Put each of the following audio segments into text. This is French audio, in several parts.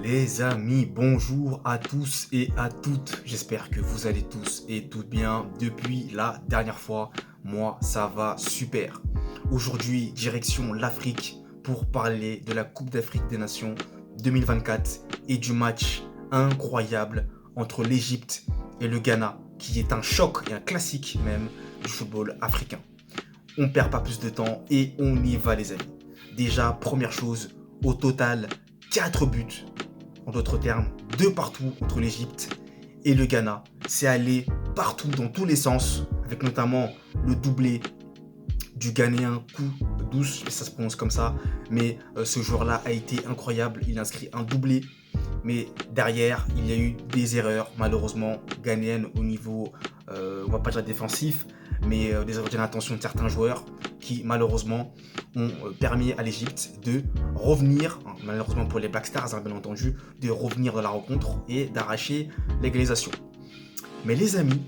Les amis, bonjour à tous et à toutes. J'espère que vous allez tous et toutes bien depuis la dernière fois. Moi, ça va super. Aujourd'hui, direction l'Afrique pour parler de la Coupe d'Afrique des Nations 2024 et du match incroyable entre l'Égypte et le Ghana, qui est un choc et un classique même du football africain. On perd pas plus de temps et on y va les amis. Déjà, première chose, au total, 4 buts. En d'autres termes, 2 partout entre l'Égypte et le Ghana. C'est allé partout dans tous les sens, avec notamment le doublé du Ghanéen Kudus, je sais pas si ça se prononce comme ça, mais ce joueur-là a été incroyable, il a inscrit un doublé, mais derrière, il y a eu des erreurs, malheureusement, ghanéennes au niveau, on va pas dire défensif, mais des erreurs d'inattention de certains joueurs qui, malheureusement, ont permis à l'Égypte de revenir, malheureusement pour les Black Stars, bien entendu, de revenir dans la rencontre et d'arracher l'égalisation. Mais les amis,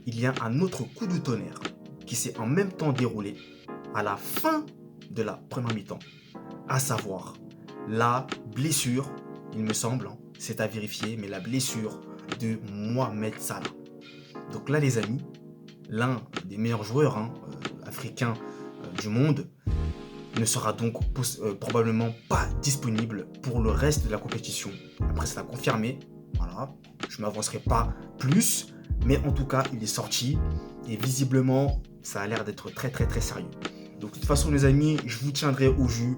il y a un autre coup de tonnerre qui s'est en même temps déroulé à la fin de la première mi-temps, à savoir la blessure, il me semble, c'est à vérifier, mais la blessure de Mohamed Salah. Donc là les amis, l'un des meilleurs joueurs africains du monde ne sera donc probablement pas disponible pour le reste de la compétition. Après ça l'a confirmé, voilà, je ne m'avancerai pas plus, mais en tout cas il est sorti et visiblement ça a l'air d'être très très très sérieux. Donc de toute façon les amis, je vous tiendrai au jus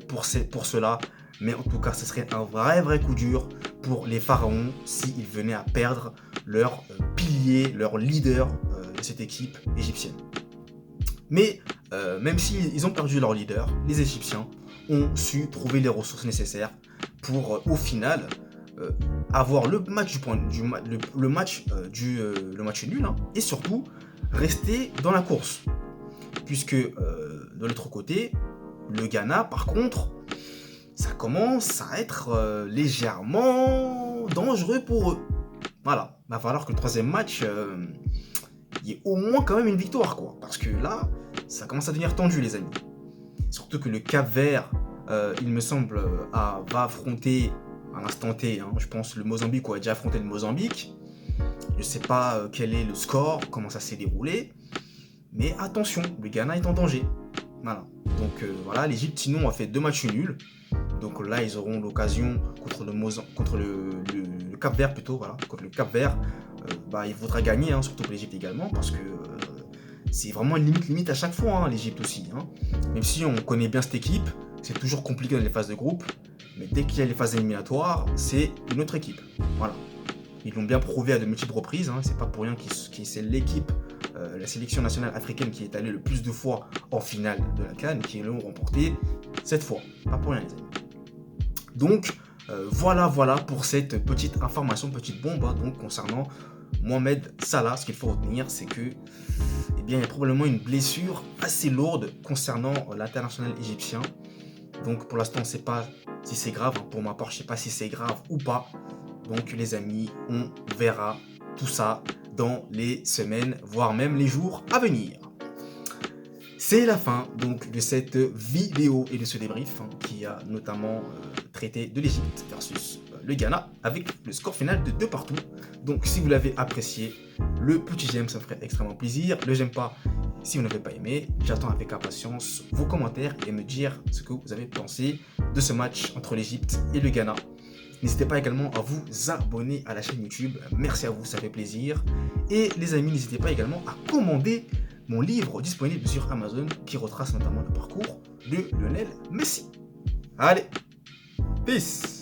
pour cela, mais en tout cas ce serait un vrai coup dur pour les pharaons s'ils venaient à perdre leur pilier, leur leader de cette équipe égyptienne. Mais même s'ils ont perdu leur leader, les Égyptiens ont su trouver les ressources nécessaires pour au final avoir le match nul et surtout rester dans la course. Puisque de l'autre côté, le Ghana par contre, ça commence à être légèrement dangereux pour eux. Voilà, il va falloir que le troisième match, il y ait au moins quand même une victoire, quoi. Parce que là, ça commence à devenir tendu, les amis. Surtout que le Cap-Vert, il me semble, va affronter à l'instant T, je pense, le Mozambique, ou a déjà affronté le Mozambique. Je ne sais pas quel est le score, comment ça s'est déroulé. Mais attention, le Ghana est en danger. Voilà. Donc voilà, l'Égypte sinon a fait 2 matchs nuls. Donc là, ils auront l'occasion contre le Cap-Vert plutôt, voilà, contre le Cap-Vert. Il faudra gagner, surtout pour l'Égypte également, parce que c'est vraiment une limite à chaque fois, l'Égypte aussi. Même si on connaît bien cette équipe, c'est toujours compliqué dans les phases de groupe, mais dès qu'il y a les phases éliminatoires, c'est une autre équipe. Voilà. Ils l'ont bien prouvé à de multiples reprises, c'est pas pour rien que c'est l'équipe, la sélection nationale africaine qui est allée le plus de fois en finale de la CAN, qui l'ont remporté 7 fois. Pas pour rien les amis. Donc voilà pour cette petite information, petite bombe donc concernant Mohamed Salah. Ce qu'il faut retenir, c'est que il y a probablement une blessure assez lourde concernant l'international égyptien. Donc pour l'instant on ne sait pas si c'est grave, pour ma part je ne sais pas si c'est grave ou pas. Donc les amis, on verra tout ça dans les semaines, voire même les jours à venir. C'est la fin donc de cette vidéo et de ce débrief qui a notamment traité de l'Égypte versus le Ghana avec le score final de 2 partout. Donc si vous l'avez apprécié, le petit j'aime, ça me ferait extrêmement plaisir. Le j'aime pas si vous n'avez pas aimé. J'attends avec impatience vos commentaires et me dire ce que vous avez pensé de ce match entre l'Égypte et le Ghana. N'hésitez pas également à vous abonner à la chaîne YouTube. Merci à vous, ça fait plaisir. Et les amis, n'hésitez pas également à commander mon livre disponible sur Amazon qui retrace notamment le parcours de Lionel Messi. Allez, peace!